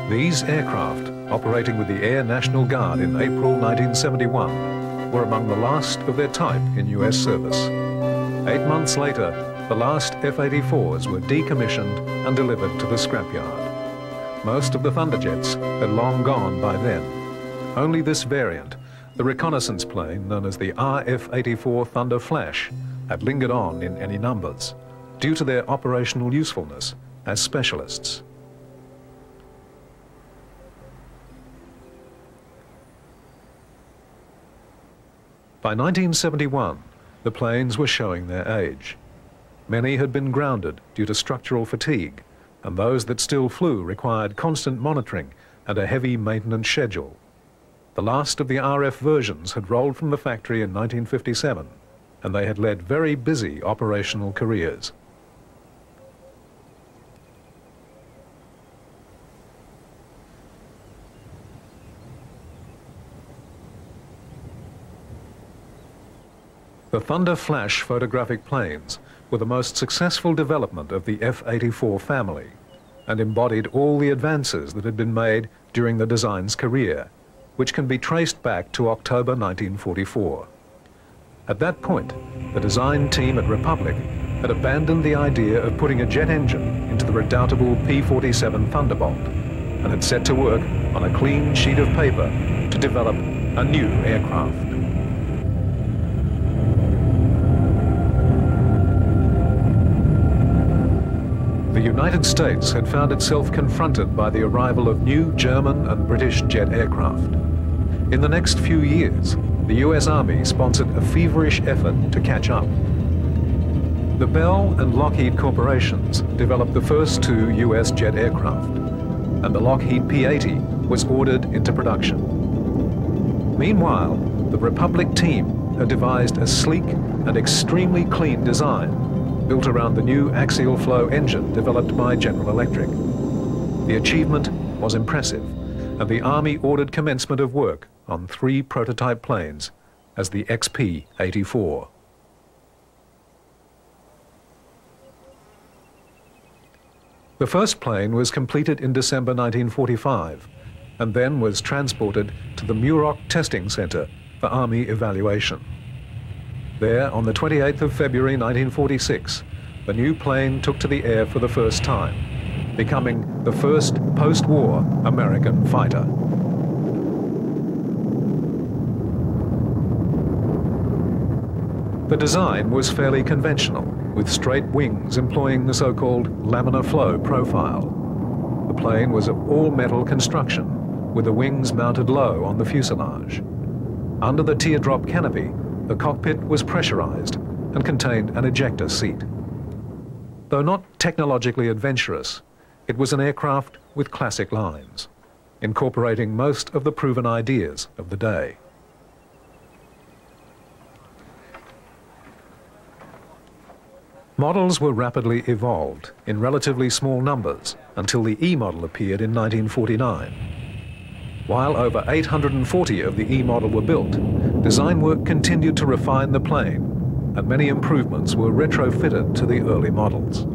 These aircraft, operating with the Air National Guard in April 1971, were among the last of their type in US service. 8 months later, the last F-84s were decommissioned and delivered to the scrapyard. Most of the Thunderjets had long gone by then. Only this variant, the reconnaissance plane known as the RF-84 Thunder Flash, had lingered on in any numbers, due to their operational usefulness as specialists. By 1971, the planes were showing their age. Many had been grounded due to structural fatigue, and those that still flew required constant monitoring and a heavy maintenance schedule. The last of the RF versions had rolled from the factory in 1957, and they had led very busy operational careers. The Thunder Flash photographic planes were the most successful development of the F-84 family and embodied all the advances that had been made during the design's career, which can be traced back to October 1944. At that point, the design team at Republic had abandoned the idea of putting a jet engine into the redoubtable P-47 Thunderbolt and had set to work on a clean sheet of paper to develop a new aircraft. The United States had found itself confronted by the arrival of new German and British jet aircraft. In the next few years, the US Army sponsored a feverish effort to catch up. The Bell and Lockheed corporations developed the first two US jet aircraft, and the Lockheed P-80 was ordered into production. Meanwhile, the Republic team had devised a sleek and extremely clean design built around the new axial flow engine developed by General Electric. The achievement was impressive, and the Army ordered commencement of work on 3 prototype planes as the XP-84. The first plane was completed in December 1945 and then was transported to the Muroc Testing Center for Army evaluation. There, on the 28th of February 1946, the new plane took to the air for the first time, becoming the first post-war American fighter. The design was fairly conventional, with straight wings employing the so-called laminar flow profile. The plane was of all-metal construction, with the wings mounted low on the fuselage. Under the teardrop canopy, the cockpit was pressurized and contained an ejector seat. Though not technologically adventurous, it was an aircraft with classic lines, incorporating most of the proven ideas of the day. Models were rapidly evolved in relatively small numbers until the E model appeared in 1949. While over 840 of the E model were built, design work continued to refine the plane, and many improvements were retrofitted to the early models.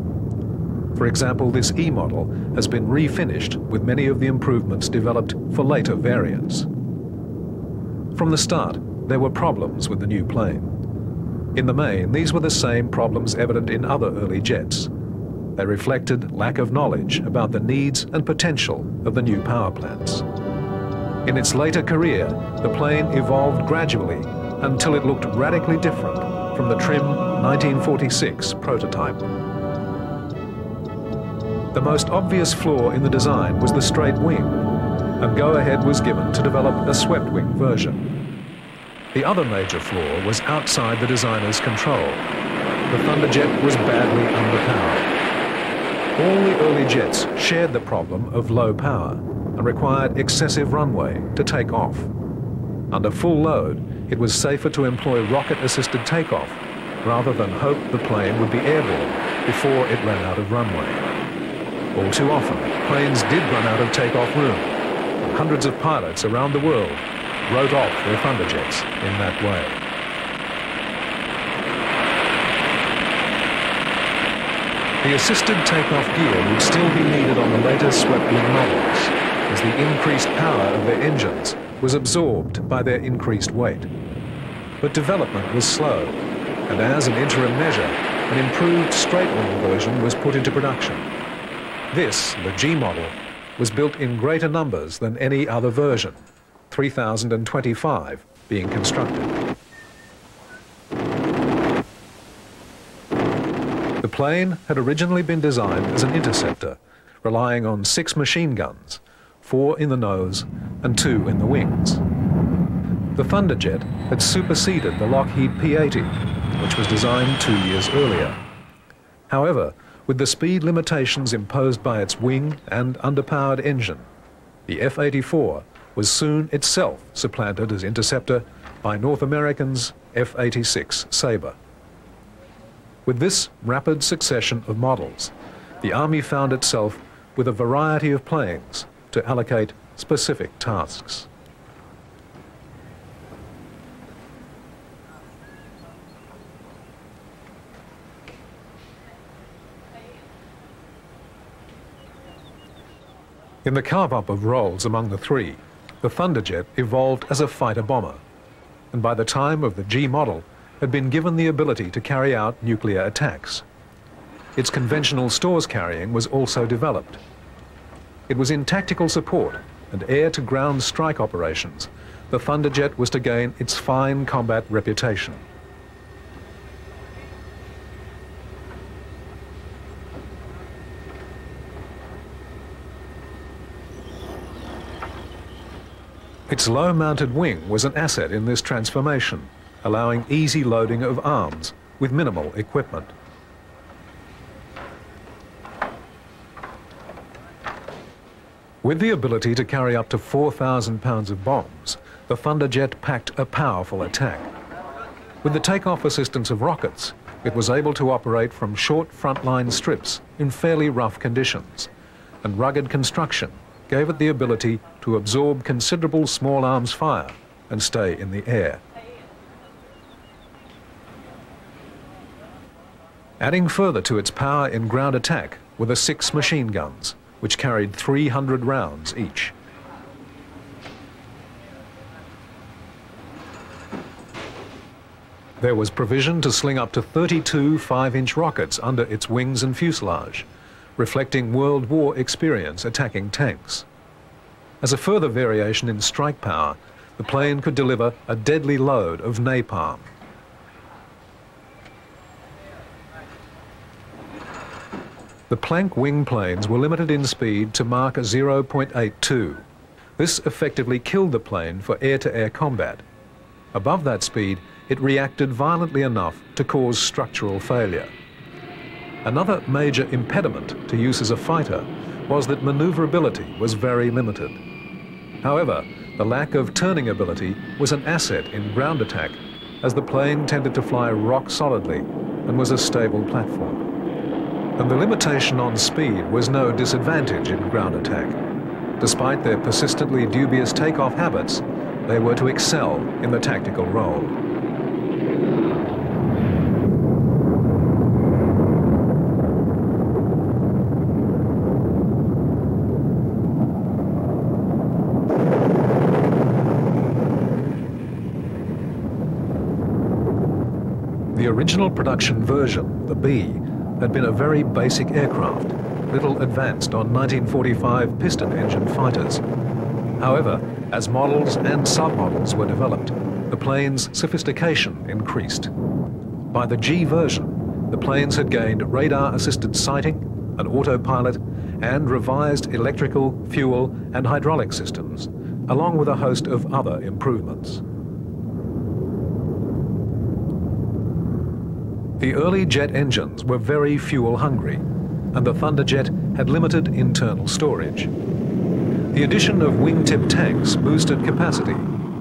For example, this E model has been refinished with many of the improvements developed for later variants. From the start, there were problems with the new plane. In the main, these were the same problems evident in other early jets. They reflected lack of knowledge about the needs and potential of the new power plants. In its later career, the plane evolved gradually until it looked radically different from the trim 1946 prototype. The most obvious flaw in the design was the straight wing, and go-ahead was given to develop a swept-wing version. The other major flaw was outside the designer's control. The Thunderjet was badly underpowered. All the early jets shared the problem of low power and required excessive runway to take off. Under full load, it was safer to employ rocket-assisted takeoff rather than hope the plane would be airborne before it ran out of runway. All too often, planes did run out of takeoff room, Hundreds of pilots around the world wrote off their Thunderjets in that way. The assisted takeoff gear would still be needed on the later swept-wing models, as the increased power of their engines was absorbed by their increased weight. But development was slow, and as an interim measure, an improved straight-wing version was put into production. This, the G model, was built in greater numbers than any other version, 3,025 being constructed. The plane had originally been designed as an interceptor, relying on 6 machine guns, 4 in the nose and 2 in the wings. The Thunderjet had superseded the Lockheed P-80, which was designed 2 years earlier. However, with the speed limitations imposed by its wing and underpowered engine, the F-84 was soon itself supplanted as interceptor by North American's F-86 Sabre. With this rapid succession of models, the Army found itself with a variety of planes to allocate specific tasks. In the carve-up of roles among the three, the Thunderjet evolved as a fighter-bomber, and by the time of the G model, had been given the ability to carry out nuclear attacks. Its conventional stores carrying was also developed. It was in tactical support and air-to-ground strike operations the Thunderjet was to gain its fine combat reputation. Its low-mounted wing was an asset in this transformation, allowing easy loading of arms with minimal equipment. With the ability to carry up to 4,000 pounds of bombs, the Thunderjet packed a powerful attack. With the takeoff assistance of rockets, it was able to operate from short frontline strips in fairly rough conditions, and rugged construction gave it the ability to absorb considerable small arms fire and stay in the air. Adding further to its power in ground attack were the 6 machine guns, which carried 300 rounds each. There was provision to sling up to 32 5-inch rockets under its wings and fuselage, reflecting World War experience attacking tanks. As a further variation in strike power, the plane could deliver a deadly load of napalm. The Planck wing planes were limited in speed to Mach 0.82. This effectively killed the plane for air-to-air combat. Above that speed, it reacted violently enough to cause structural failure. Another major impediment to use as a fighter was that maneuverability was very limited. However, the lack of turning ability was an asset in ground attack, as the plane tended to fly rock solidly and was a stable platform. And the limitation on speed was no disadvantage in ground attack. Despite their persistently dubious takeoff habits, they were to excel in the tactical role. The original production version, the B, had been a very basic aircraft, little advanced on 1945 piston engine fighters. However, as models and submodels were developed, the plane's sophistication increased. By the G version, the planes had gained radar-assisted sighting, an autopilot, and revised electrical, fuel, and hydraulic systems, along with a host of other improvements. The early jet engines were very fuel-hungry, and the Thunderjet had limited internal storage. The addition of wingtip tanks boosted capacity,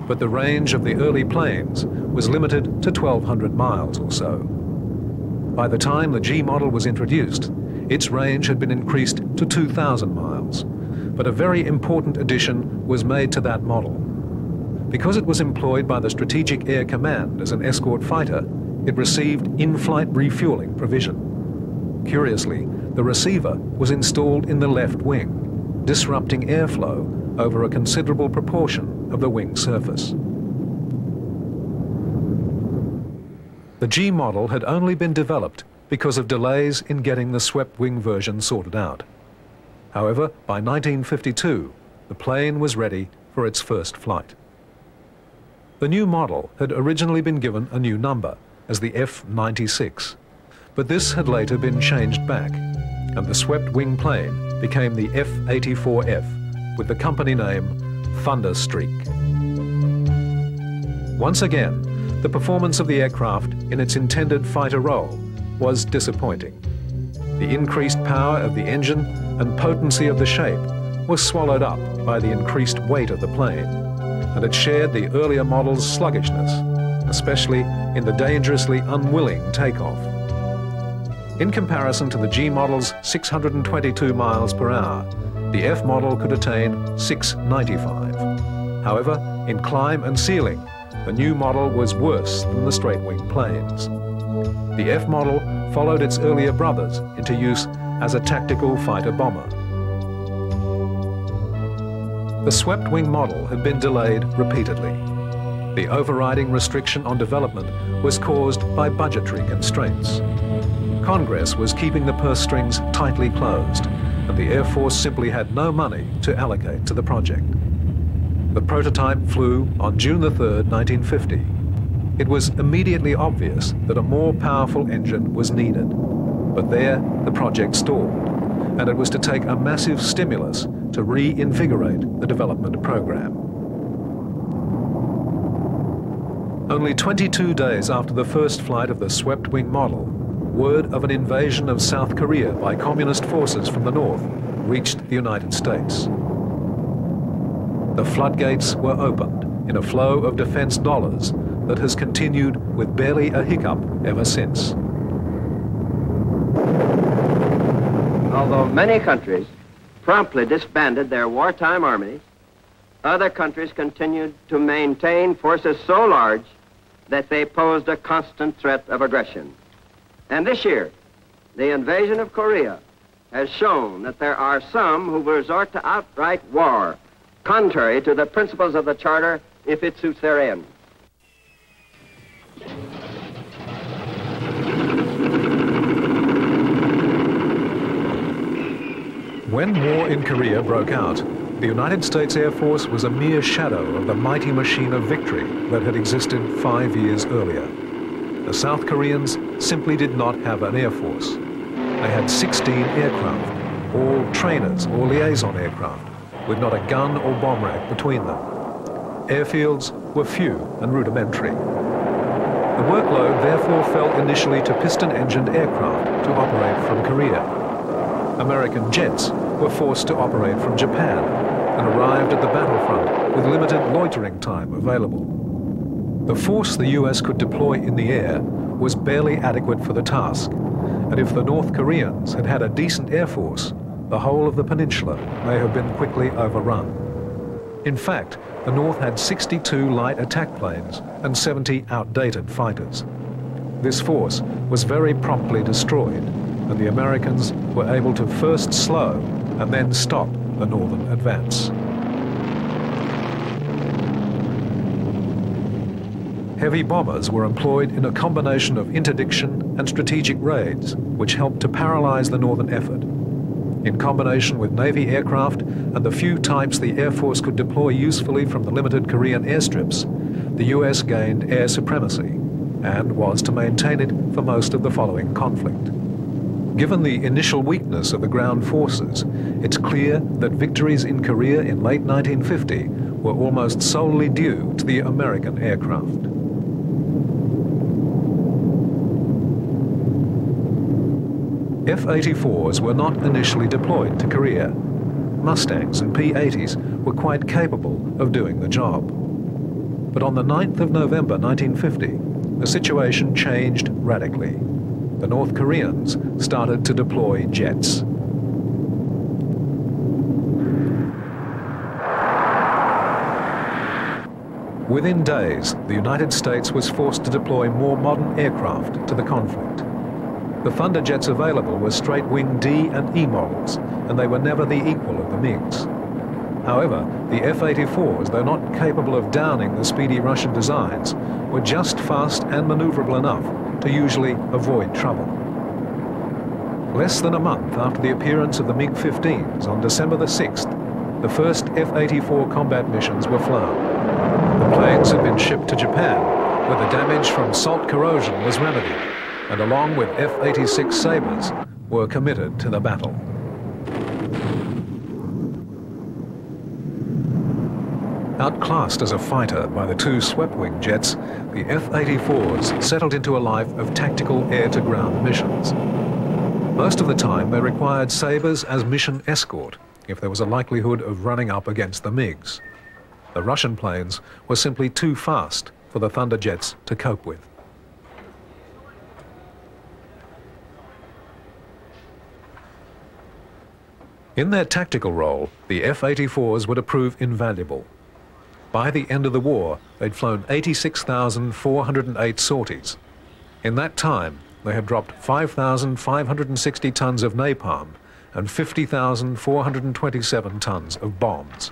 but the range of the early planes was limited to 1,200 miles or so. By the time the G model was introduced, its range had been increased to 2,000 miles, but a very important addition was made to that model. Because it was employed by the Strategic Air Command as an escort fighter, it received in-flight refueling provision. Curiously, the receiver was installed in the left wing, disrupting airflow over a considerable proportion of the wing surface. The G model had only been developed because of delays in getting the swept-wing version sorted out. However, by 1952, the plane was ready for its first flight. The new model had originally been given a new number as the F-96, but this had later been changed back, and the swept-wing plane became the F-84F with the company name Thunderstreak. Once again, the performance of the aircraft in its intended fighter role was disappointing. The increased power of the engine and potency of the shape was swallowed up by the increased weight of the plane, and it shared the earlier model's sluggishness, especially in the dangerously unwilling takeoff. In comparison to the G model's 622 miles per hour, the F model could attain 695. However, in climb and sealing, the new model was worse than the straight-wing planes. The F model followed its earlier brothers into use as a tactical fighter bomber. The swept-wing model had been delayed repeatedly. The overriding restriction on development was caused by budgetary constraints. Congress was keeping the purse strings tightly closed, and the Air Force simply had no money to allocate to the project. The prototype flew on June 3rd, 1950. It was immediately obvious that a more powerful engine was needed. But there, the project stalled, and it was to take a massive stimulus to reinvigorate the development program. Only 22 days after the first flight of the swept-wing model, word of an invasion of South Korea by communist forces from the north reached the United States. The floodgates were opened in a flow of defense dollars that has continued with barely a hiccup ever since. Although many countries promptly disbanded their wartime armies, other countries continued to maintain forces so large that they posed a constant threat of aggression. And this year, the invasion of Korea has shown that there are some who will resort to outright war, contrary to the principles of the Charter, if it suits their ends. When war in Korea broke out, the United States Air Force was a mere shadow of the mighty machine of victory that had existed 5 years earlier. The South Koreans simply did not have an Air Force. They had 16 aircraft, all trainers or liaison aircraft, with not a gun or bomb rack between them. Airfields were few and rudimentary. The workload therefore fell initially to piston-engined aircraft to operate from Korea. American jets were forced to operate from Japan and arrived at the battlefront with limited loitering time available. The force the US could deploy in the air was barely adequate for the task, and if the North Koreans had had a decent air force, the whole of the peninsula may have been quickly overrun. In fact, the North had 62 light attack planes and 70 outdated fighters. This force was very promptly destroyed, and the Americans were able to first slow and then stop the northern advance. Heavy bombers were employed in a combination of interdiction and strategic raids, which helped to paralyze the northern effort. In combination with Navy aircraft and the few types the Air Force could deploy usefully from the limited Korean airstrips, the US gained air supremacy and was to maintain it for most of the following conflict. Given the initial weakness of the ground forces, it's clear that victories in Korea in late 1950 were almost solely due to the American aircraft. F-84s were not initially deployed to Korea. Mustangs and P-80s were quite capable of doing the job. But on the 9th of November 1950, the situation changed radically. The North Koreans started to deploy jets. Within days, the United States was forced to deploy more modern aircraft to the conflict. The Thunderjets available were straight-wing D and E models, and they were never the equal of the MiGs. However, the F-84s, though not capable of downing the speedy Russian designs, were just fast and maneuverable enough to usually avoid trouble. Less than a month after the appearance of the MiG-15s on December the 6th, the first F-84 combat missions were flown. The planes had been shipped to Japan, where the damage from salt corrosion was remedied, and along with F-86 Sabres, were committed to the battle. Outclassed as a fighter by the two swept-wing jets, the F-84s settled into a life of tactical air-to-ground missions. Most of the time, they required Sabres as mission escort if there was a likelihood of running up against the MiGs. The Russian planes were simply too fast for the Thunderjets to cope with. In their tactical role, the F-84s were to prove invaluable. By the end of the war, they'd flown 86,408 sorties. In that time, they had dropped 5,560 tons of napalm and 50,427 tons of bombs.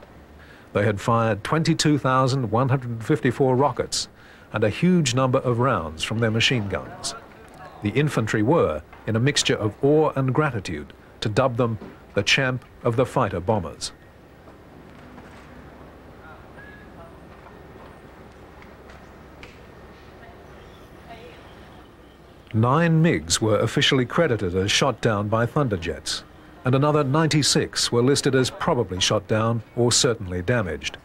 They had fired 22,154 rockets and a huge number of rounds from their machine guns. The infantry were, in a mixture of awe and gratitude, to dub them the champ of the fighter bombers. Nine MiGs were officially credited as shot down by Thunderjets, and another 96 were listed as probably shot down or certainly damaged.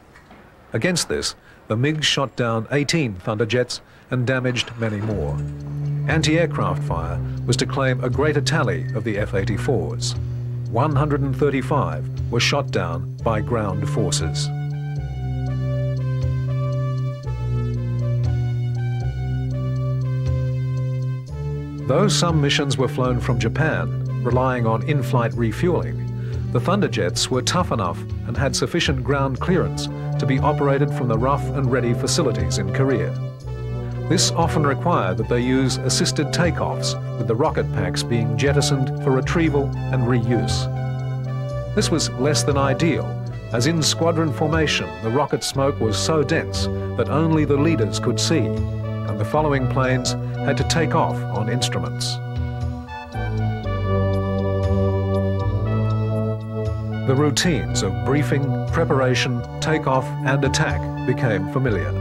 Against this, the MiGs shot down 18 Thunderjets and damaged many more. Anti-aircraft fire was to claim a greater tally of the F-84s. 135 were shot down by ground forces. Though some missions were flown from Japan, relying on in-flight refueling, the Thunderjets were tough enough and had sufficient ground clearance to be operated from the rough and ready facilities in Korea. This often required that they use assisted takeoffs, with the rocket packs being jettisoned for retrieval and reuse. This was less than ideal, as in squadron formation the rocket smoke was so dense that only the leaders could see, and the following planes had to take off on instruments. The routines of briefing, preparation, takeoff and attack became familiar.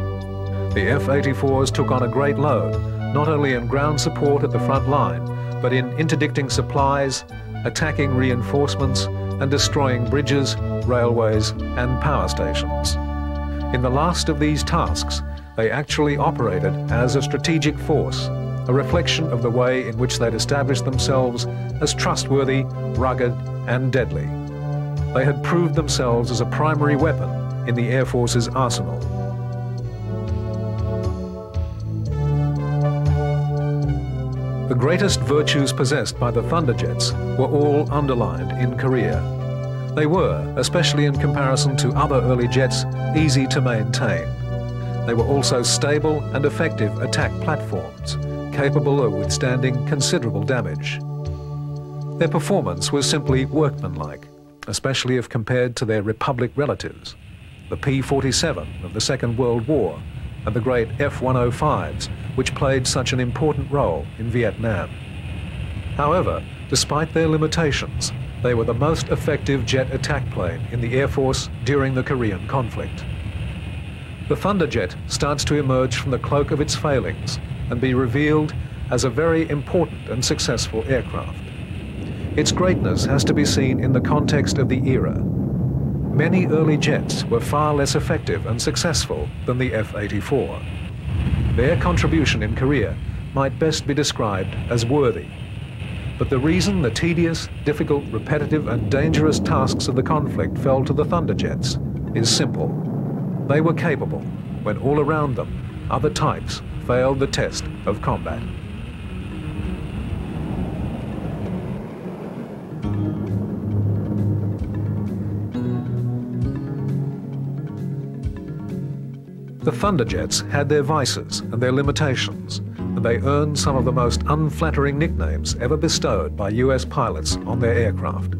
The F-84s took on a great load, not only in ground support at the front line, but in interdicting supplies, attacking reinforcements and destroying bridges, railways and power stations. In the last of these tasks, they actually operated as a strategic force, a reflection of the way in which they'd established themselves as trustworthy, rugged and deadly. They had proved themselves as a primary weapon in the Air Force's arsenal. The greatest virtues possessed by the Thunderjets were all underlined in Korea. They were, especially in comparison to other early jets, easy to maintain. They were also stable and effective attack platforms, capable of withstanding considerable damage. Their performance was simply workmanlike, especially if compared to their Republic relatives, the P-47 of the Second World War and the great F-105s, which played such an important role in Vietnam. However, despite their limitations, they were the most effective jet attack plane in the Air Force during the Korean conflict. The Thunderjet starts to emerge from the cloak of its failings and be revealed as a very important and successful aircraft. Its greatness has to be seen in the context of the era. Many early jets were far less effective and successful than the F-84. Their contribution in Korea might best be described as worthy. But the reason the tedious, difficult, repetitive and dangerous tasks of the conflict fell to the Thunderjets is simple. They were capable when all around them other types failed the test of combat. The Thunderjets had their vices and their limitations, and they earned some of the most unflattering nicknames ever bestowed by US pilots on their aircraft.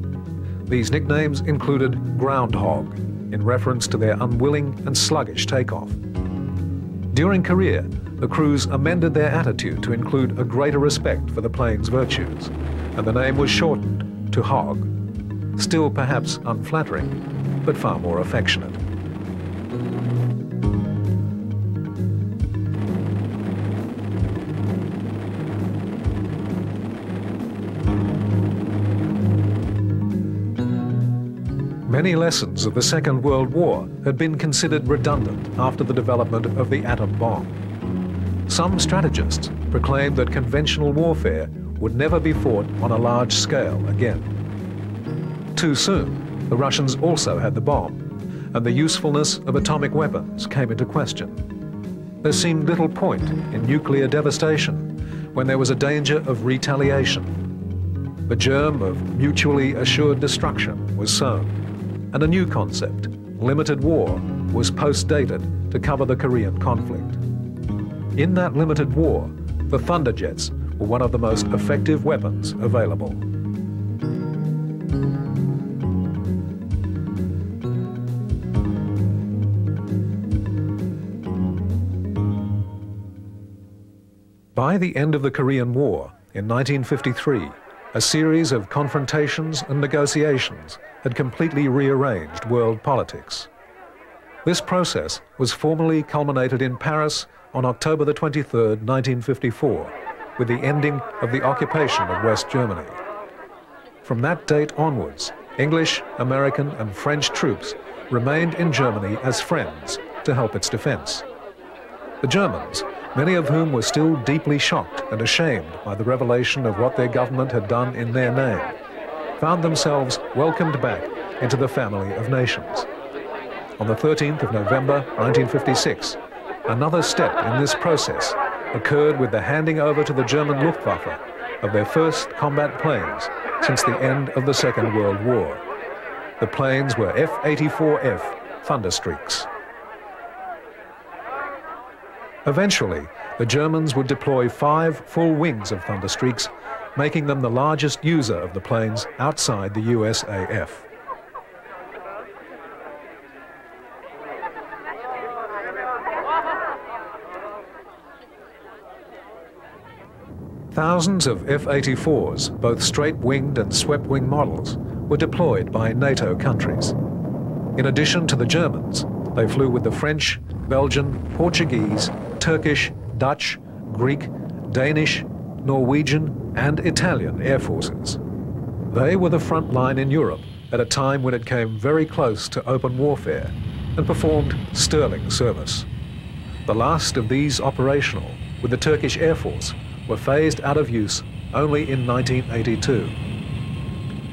These nicknames included Groundhog, in reference to their unwilling and sluggish takeoff. During Korea, the crews amended their attitude to include a greater respect for the plane's virtues, and the name was shortened to Hog. Still perhaps unflattering, but far more affectionate. Many lessons of the Second World War had been considered redundant after the development of the atom bomb. Some strategists proclaimed that conventional warfare would never be fought on a large scale again. Too soon, the Russians also had the bomb, and the usefulness of atomic weapons came into question. There seemed little point in nuclear devastation when there was a danger of retaliation. The germ of mutually assured destruction was sown, and a new concept, limited war, was post-dated to cover the Korean conflict. In that limited war, the Thunderjets were one of the most effective weapons available. By the end of the Korean War, in 1953, a series of confrontations and negotiations had completely rearranged world politics. This process was formally culminated in Paris on October the 23rd, 1954, with the ending of the occupation of West Germany. From that date onwards, English, American, and French troops remained in Germany as friends to help its defense. The Germans, many of whom were still deeply shocked and ashamed by the revelation of what their government had done in their name, found themselves welcomed back into the family of nations. On the 13th of November, 1956, another step in this process occurred with the handing over to the German Luftwaffe of their first combat planes since the end of the Second World War. The planes were F-84F Thunderstreaks. Eventually, the Germans would deploy 5 full wings of Thunderstreaks, making them the largest user of the planes outside the USAF. Thousands of F-84s, both straight-winged and swept-wing models, were deployed by NATO countries. In addition to the Germans, they flew with the French, Belgian, Portuguese, Turkish, Dutch, Greek, Danish, Norwegian, and Italian air forces. They were the front line in Europe at a time when it came very close to open warfare and performed sterling service. The last of these operational, with the Turkish Air Force, were phased out of use only in 1982.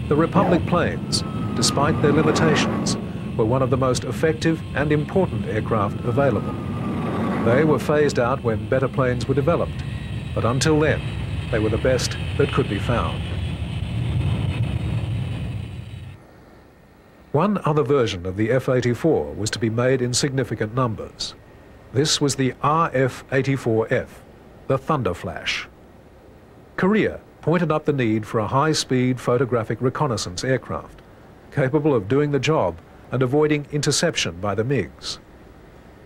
The Republic planes, despite their limitations, were one of the most effective and important aircraft available. They were phased out when better planes were developed, but until then, they were the best that could be found. One other version of the F-84 was to be made in significant numbers. This was the RF-84F, the Thunder Flash. Korea pointed up the need for a high-speed photographic reconnaissance aircraft, capable of doing the job and avoiding interception by the MiGs.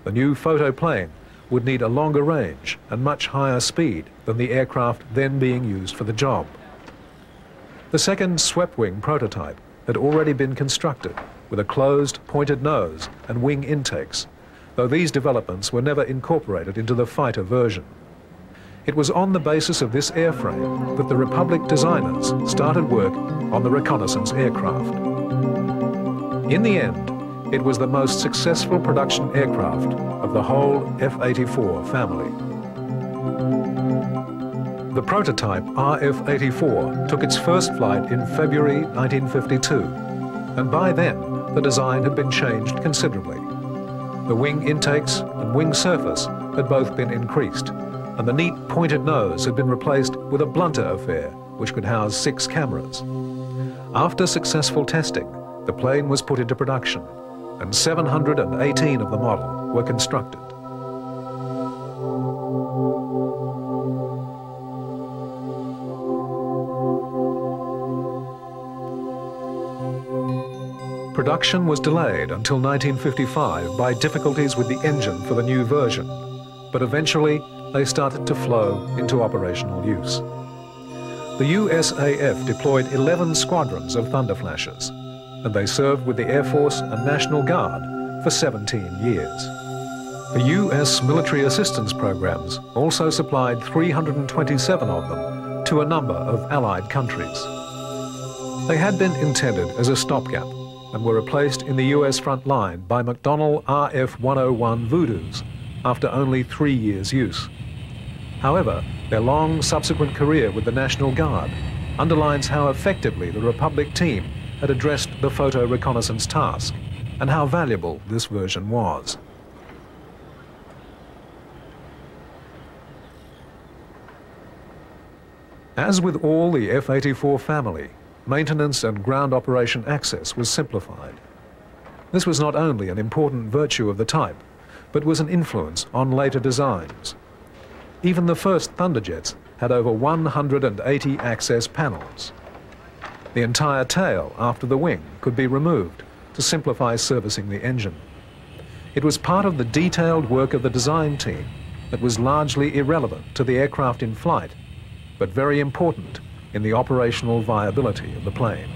The new photo plane would need a longer range and much higher speed than the aircraft then being used for the job. The second swept-wing prototype had already been constructed with a closed, pointed nose and wing intakes, though these developments were never incorporated into the fighter version. It was on the basis of this airframe that the Republic designers started work on the reconnaissance aircraft. In the end, it was the most successful production aircraft of the whole F-84 family. The prototype RF-84 took its first flight in February 1952, and by then the design had been changed considerably. The wing intakes and wing surface had both been increased, and the neat pointed nose had been replaced with a blunter affair which could house 6 cameras. After successful testing, the plane was put into production, and 718 of the model were constructed. Production was delayed until 1955 by difficulties with the engine for the new version, but eventually they started to flow into operational use. The USAF deployed 11 squadrons of Thunder Flashes, and they served with the Air Force and National Guard for 17 years. The US military assistance programs also supplied 327 of them to a number of Allied countries. They had been intended as a stopgap and were replaced in the US front line by McDonnell RF-101 Voodoos after only 3 years' use. However, their long subsequent career with the National Guard underlines how effectively the Republic team had addressed the photo reconnaissance task and how valuable this version was. As with all the F-84 family, maintenance and ground operation access was simplified. This was not only an important virtue of the type, but was an influence on later designs. Even the first Thunderjets had over 180 access panels. The entire tail after the wing could be removed to simplify servicing the engine. It was part of the detailed work of the design team that was largely irrelevant to the aircraft in flight, but very important in the operational viability of the plane.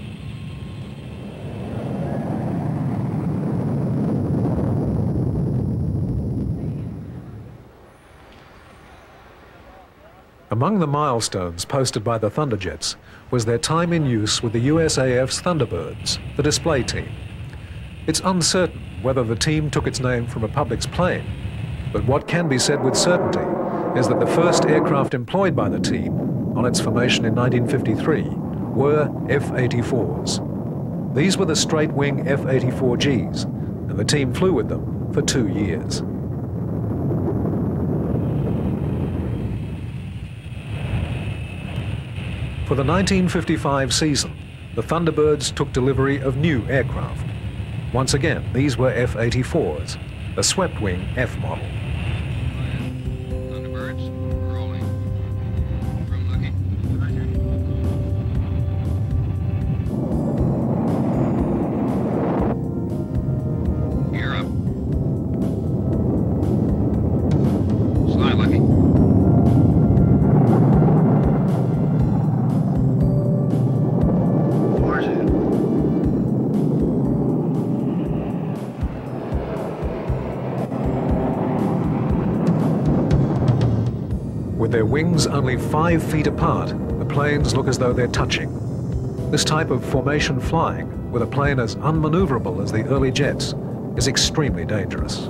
Among the milestones posted by the Thunderjets was their time in use with the USAF's Thunderbirds, the display team. It's uncertain whether the team took its name from Republic's plane, but what can be said with certainty is that the first aircraft employed by the team on its formation in 1953 were F-84s. These were the straight-wing F-84Gs, and the team flew with them for 2 years. For the 1955 season, the Thunderbirds took delivery of new aircraft. Once again, these were F-84s, a swept-wing F model. Thunderbirds, rolling. Room looking. Gear up. Slide looking. With their wings only 5 feet apart, the planes look as though they're touching. This type of formation flying, with a plane as unmaneuverable as the early jets, is extremely dangerous.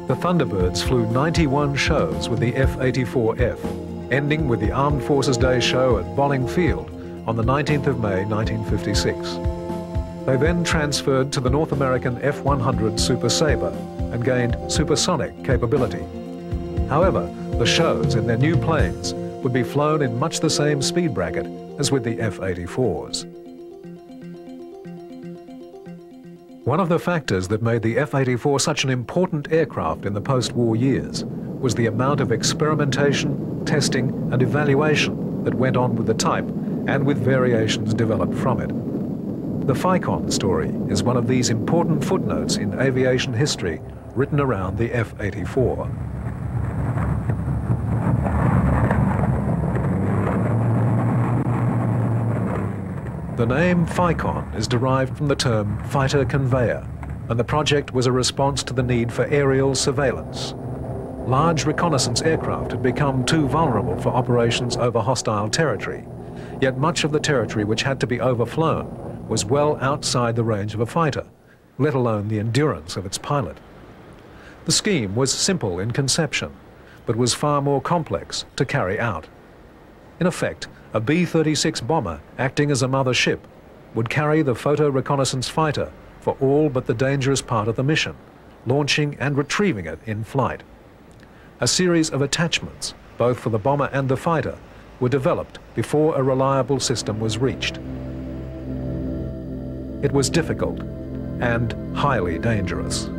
The Thunderbirds flew 91 shows with the F-84F, ending with the Armed Forces Day show at Bolling Field on the 19th of May 1956. They then transferred to the North American F-100 Super Sabre and gained supersonic capability. However, the shows in their new planes would be flown in much the same speed bracket as with the F-84s. One of the factors that made the F-84 such an important aircraft in the post-war years was the amount of experimentation, testing and evaluation that went on with the type and with variations developed from it. The FICON story is one of these important footnotes in aviation history written around the F-84. The name FICON is derived from the term fighter conveyor, and the project was a response to the need for aerial surveillance. Large reconnaissance aircraft had become too vulnerable for operations over hostile territory, yet much of the territory which had to be overflown was well outside the range of a fighter, let alone the endurance of its pilot. The scheme was simple in conception, but was far more complex to carry out. In effect, a B-36 bomber acting as a mother ship would carry the photo reconnaissance fighter for all but the dangerous part of the mission, launching and retrieving it in flight. A series of attachments, both for the bomber and the fighter, were developed before a reliable system was reached. It was difficult and highly dangerous.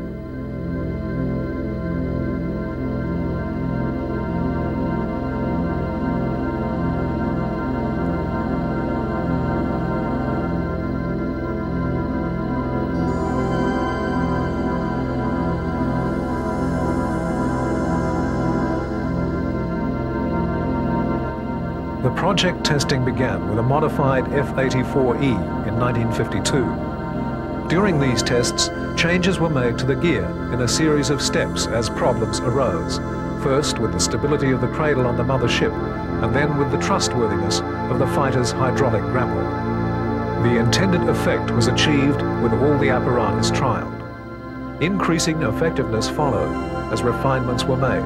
The project testing began with a modified F-84E in 1952. During these tests, changes were made to the gear in a series of steps as problems arose, first with the stability of the cradle on the mother ship, and then with the trustworthiness of the fighter's hydraulic grapple. The intended effect was achieved with all the apparatus trialed. Increasing effectiveness followed as refinements were made.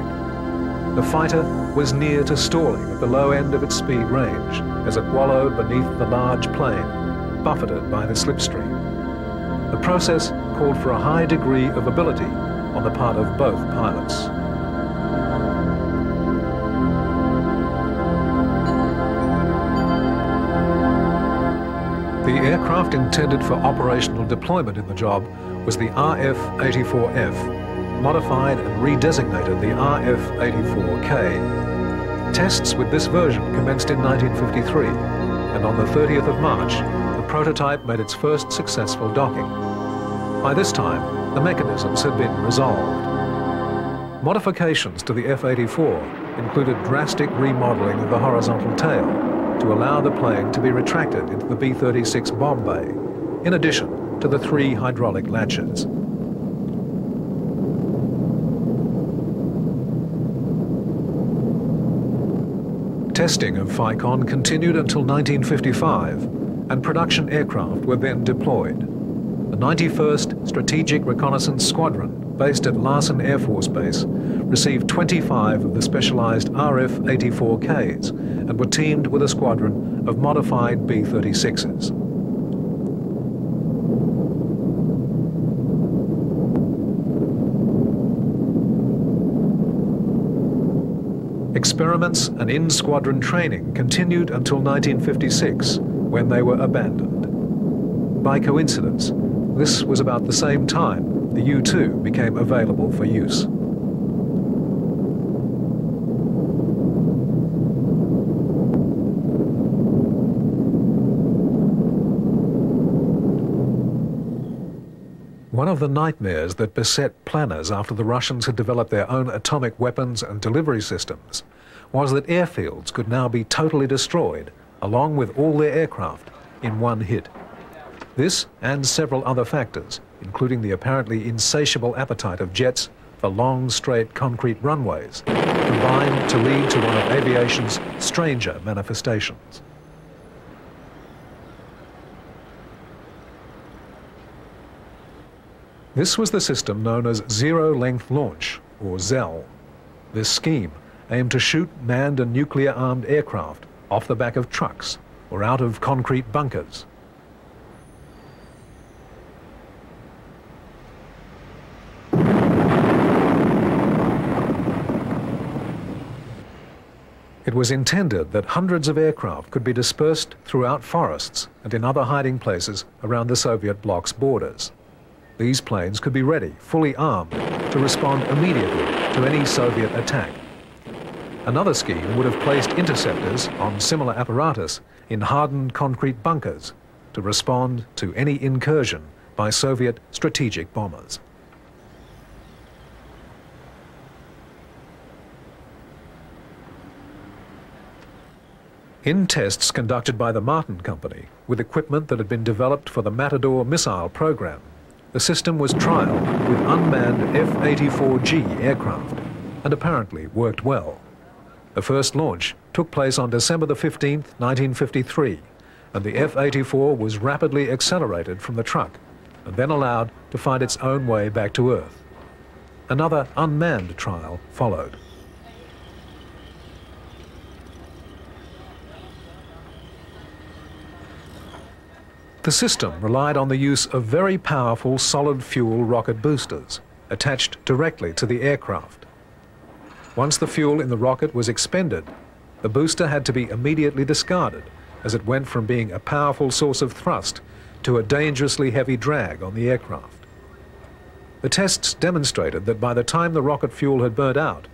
The fighter was near to stalling at the low end of its speed range as it wallowed beneath the large plane, buffeted by the slipstream. The process called for a high degree of ability on the part of both pilots. The aircraft intended for operational deployment in the job was the RF-84F, modified and redesignated the RF-84K. Tests with this version commenced in 1953, and on the 30th of March, the prototype made its first successful docking. By this time, the mechanisms had been resolved. Modifications to the F-84 included drastic remodeling of the horizontal tail to allow the plane to be retracted into the B-36 bomb bay, in addition to the 3 hydraulic latches. Testing of FICON continued until 1955, and production aircraft were then deployed. The 91st Strategic Reconnaissance Squadron, based at Larsen Air Force Base, received 25 of the specialized RF-84Ks and were teamed with a squadron of modified B-36s. Experiments and in-squadron training continued until 1956, when they were abandoned. By coincidence, this was about the same time the U-2 became available for use. One of the nightmares that beset planners after the Russians had developed their own atomic weapons and delivery systems was that airfields could now be totally destroyed, along with all their aircraft, in one hit. This and several other factors, including the apparently insatiable appetite of jets for long, straight concrete runways, combined to lead to one of aviation's stranger manifestations. This was the system known as Zero-Length Launch, or ZEL. This scheme aimed to shoot manned and nuclear-armed aircraft off the back of trucks or out of concrete bunkers. It was intended that hundreds of aircraft could be dispersed throughout forests and in other hiding places around the Soviet bloc's borders. These planes could be ready, fully armed, to respond immediately to any Soviet attack. Another scheme would have placed interceptors on similar apparatus in hardened concrete bunkers to respond to any incursion by Soviet strategic bombers. In tests conducted by the Martin Company with equipment that had been developed for the Matador missile program, the system was trialled with unmanned F-84G aircraft and apparently worked well. The first launch took place on December the 15th, 1953, and the F-84 was rapidly accelerated from the truck and then allowed to find its own way back to Earth. Another unmanned trial followed. The system relied on the use of very powerful solid-fuel rocket boosters attached directly to the aircraft. Once the fuel in the rocket was expended, the booster had to be immediately discarded as it went from being a powerful source of thrust to a dangerously heavy drag on the aircraft. The tests demonstrated that by the time the rocket fuel had burnt out,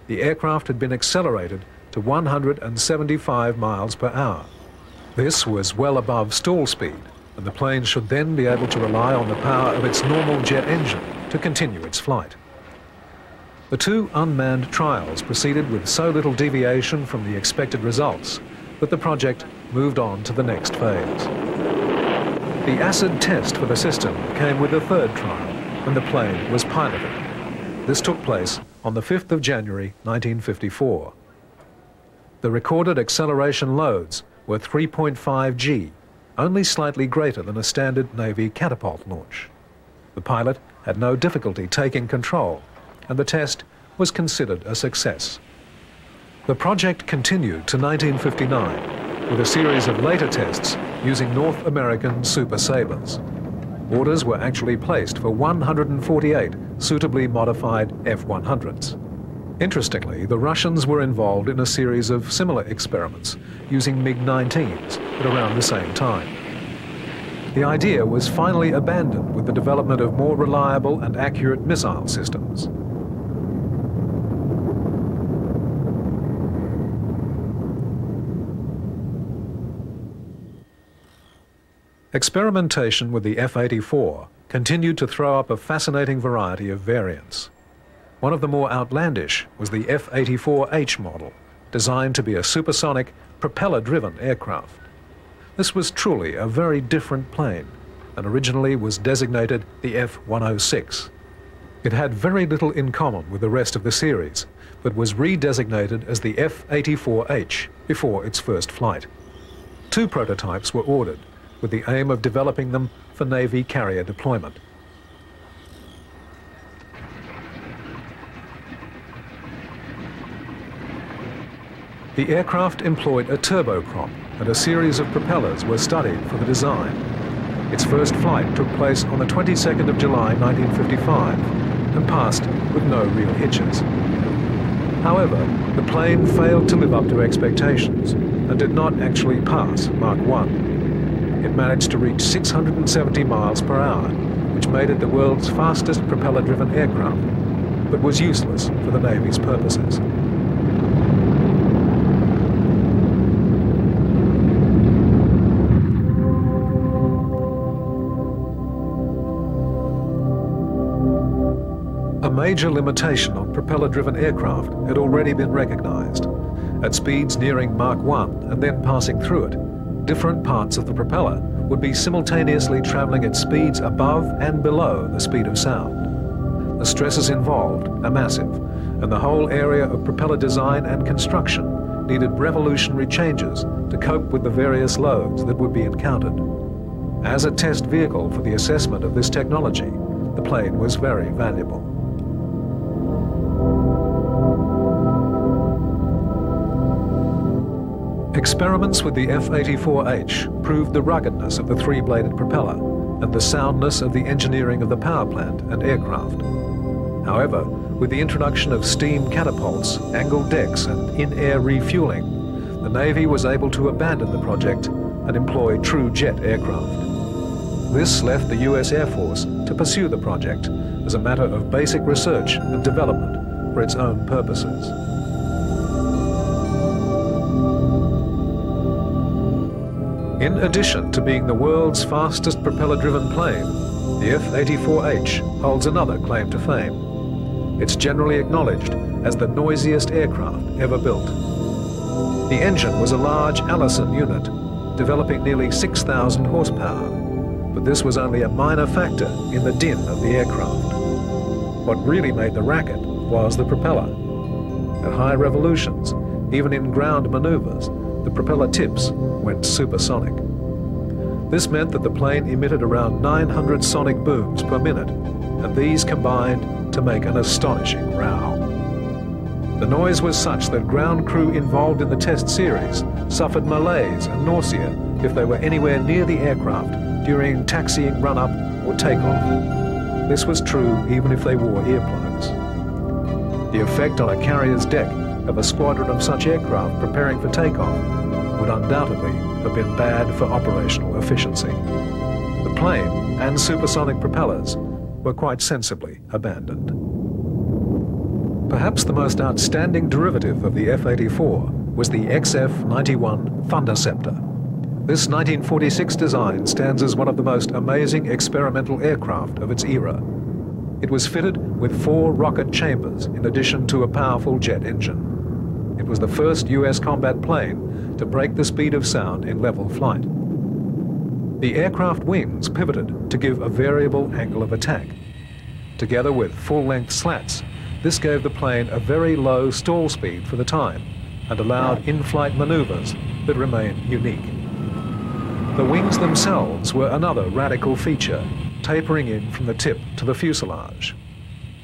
the aircraft had been accelerated to 175 miles per hour. This was well above stall speed, and the plane should then be able to rely on the power of its normal jet engine to continue its flight. The two unmanned trials proceeded with so little deviation from the expected results that the project moved on to the next phase. The acid test for the system came with the third trial, when the plane was piloted. This took place on the 5th of January 1954. The recorded acceleration loads were 3.5 G, only slightly greater than a standard Navy catapult launch. The pilot had no difficulty taking control, and the test was considered a success. The project continued to 1959 with a series of later tests using North American Super Sabres. Orders were actually placed for 148 suitably modified F-100s. Interestingly, the Russians were involved in a series of similar experiments using MiG-19s at around the same time. The idea was finally abandoned with the development of more reliable and accurate missile systems. Experimentation with the F-84 continued to throw up a fascinating variety of variants. One of the more outlandish was the F-84H model, designed to be a supersonic, propeller-driven aircraft. This was truly a very different plane, and originally was designated the F-106. It had very little in common with the rest of the series, but was redesignated as the F-84H before its first flight. Two prototypes were ordered, with the aim of developing them for Navy carrier deployment. The aircraft employed a turboprop, and a series of propellers were studied for the design. Its first flight took place on the 22nd of July 1955 and passed with no real hitches. However, the plane failed to live up to expectations and did not actually pass Mach 1. It managed to reach 670 miles per hour, which made it the world's fastest propeller-driven aircraft, but was useless for the Navy's purposes. A major limitation on propeller-driven aircraft had already been recognized. At speeds nearing Mach 1 and then passing through it, different parts of the propeller would be simultaneously traveling at speeds above and below the speed of sound. The stresses involved are massive, and the whole area of propeller design and construction needed revolutionary changes to cope with the various loads that would be encountered. As a test vehicle for the assessment of this technology, the plane was very valuable. Experiments with the F-84H proved the ruggedness of the three-bladed propeller and the soundness of the engineering of the power plant and aircraft. However, with the introduction of steam catapults, angled decks and in-air refueling, the Navy was able to abandon the project and employ true jet aircraft. This left the US Air Force to pursue the project as a matter of basic research and development for its own purposes. In addition to being the world's fastest propeller-driven plane, the F-84H holds another claim to fame. It's generally acknowledged as the noisiest aircraft ever built. The engine was a large Allison unit, developing nearly 6,000 horsepower, but this was only a minor factor in the din of the aircraft. What really made the racket was the propeller. At high revolutions, even in ground maneuvers, the propeller tips went supersonic. This meant that the plane emitted around 900 sonic booms per minute, and these combined to make an astonishing row. The noise was such that ground crew involved in the test series suffered malaise and nausea if they were anywhere near the aircraft during taxiing run-up or takeoff. This was true even if they wore earplugs. The effect on a carrier's deck of a squadron of such aircraft preparing for takeoff would undoubtedly have been bad for operational efficiency. The plane and supersonic propellers were quite sensibly abandoned. Perhaps the most outstanding derivative of the F-84 was the XF-91 Thunderceptor. This 1946 design stands as one of the most amazing experimental aircraft of its era. It was fitted with 4 rocket chambers in addition to a powerful jet engine. It was the first US combat plane to break the speed of sound in level flight. The aircraft wings pivoted to give a variable angle of attack. Together with full-length slats, this gave the plane a very low stall speed for the time and allowed in-flight maneuvers that remain unique. The wings themselves were another radical feature, tapering in from the tip to the fuselage.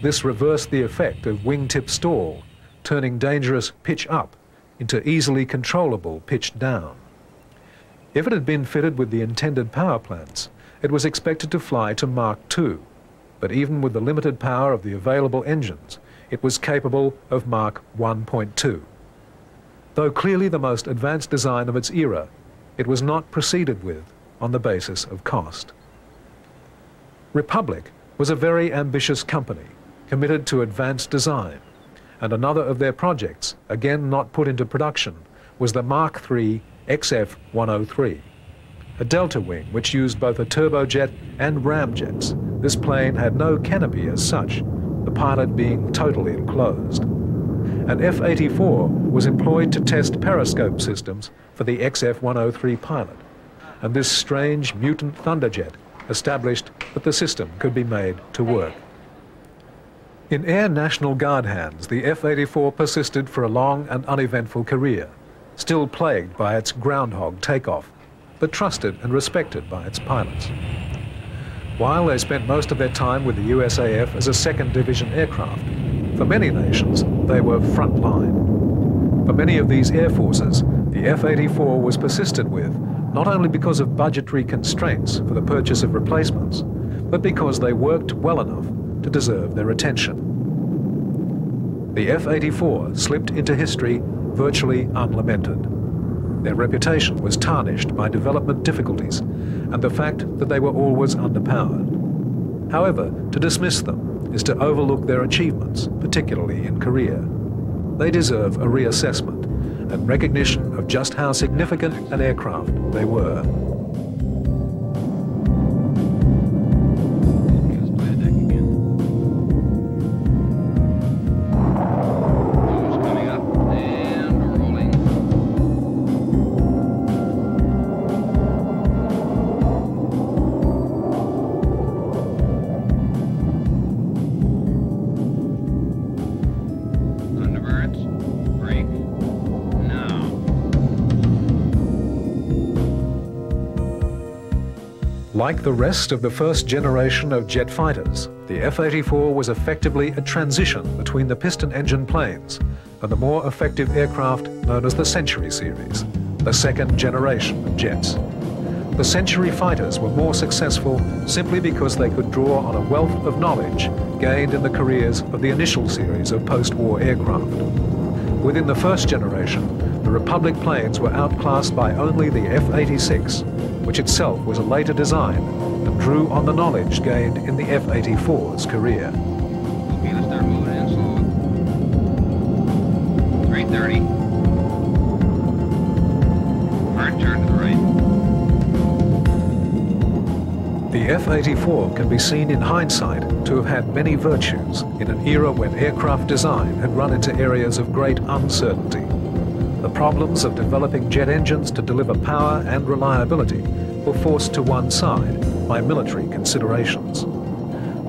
This reversed the effect of wingtip stall, turning dangerous pitch up into easily controllable pitch down. If it had been fitted with the intended power plants, it was expected to fly to Mach 2, but even with the limited power of the available engines, it was capable of Mach 1.2. Though clearly the most advanced design of its era, it was not proceeded with on the basis of cost. Republic was a very ambitious company, committed to advanced design, and another of their projects, again not put into production, was the Mark III XF-103, a delta wing which used both a turbojet and ramjets. This plane had no canopy as such, the pilot being totally enclosed. An F-84 was employed to test periscope systems for the XF-103 pilot, and this strange mutant Thunderjet established that the system could be made to work. In Air National Guard hands, the F-84 persisted for a long and uneventful career, still plagued by its groundhog takeoff, but trusted and respected by its pilots. While they spent most of their time with the USAF as a second division aircraft, for many nations they were front line. For many of these air forces, the F-84 was persisted with not only because of budgetary constraints for the purchase of replacements, but because they worked well enough to deserve their attention. The F-84 slipped into history virtually unlamented. Their reputation was tarnished by development difficulties and the fact that they were always underpowered. However, to dismiss them is to overlook their achievements, particularly in Korea. They deserve a reassessment and recognition of just how significant an aircraft they were. Like the rest of the first generation of jet fighters, the F-84 was effectively a transition between the piston engine planes and the more effective aircraft known as the Century series, the second generation of jets. The Century fighters were more successful simply because they could draw on a wealth of knowledge gained in the careers of the initial series of post-war aircraft. Within the first generation, the Republic planes were outclassed by only the F-86, which itself was a later design and drew on the knowledge gained in the F-84's career. Okay, let's start moving in slow. 330. Hard turn to the right. The F-84 can be seen in hindsight to have had many virtues in an era when aircraft design had run into areas of great uncertainty. The problems of developing jet engines to deliver power and reliability were forced to one side by military considerations.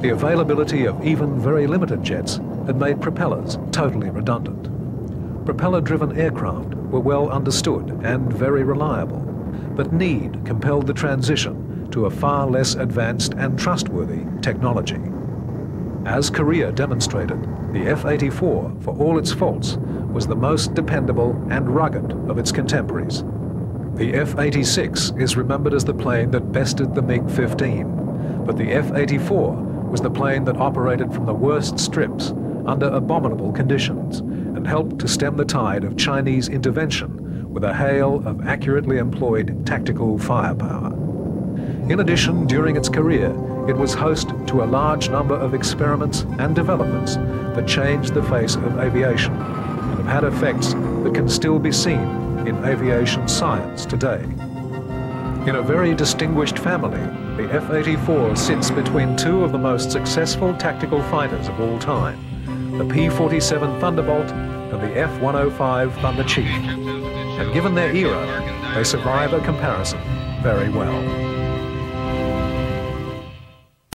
The availability of even very limited jets had made propellers totally redundant. Propeller-driven aircraft were well understood and very reliable, but need compelled the transition to a far less advanced and trustworthy technology. As Korea demonstrated, the F-84, for all its faults, was the most dependable and rugged of its contemporaries. The F-86 is remembered as the plane that bested the MiG-15, but the F-84 was the plane that operated from the worst strips under abominable conditions and helped to stem the tide of Chinese intervention with a hail of accurately employed tactical firepower. In addition, during its career, it was host to a large number of experiments and developments that changed the face of aviation and have had effects that can still be seen in aviation science today. In a very distinguished family, the F-84 sits between two of the most successful tactical fighters of all time, the P-47 Thunderbolt and the F-105 Thunder Chief. And given their era, they survive a comparison very well.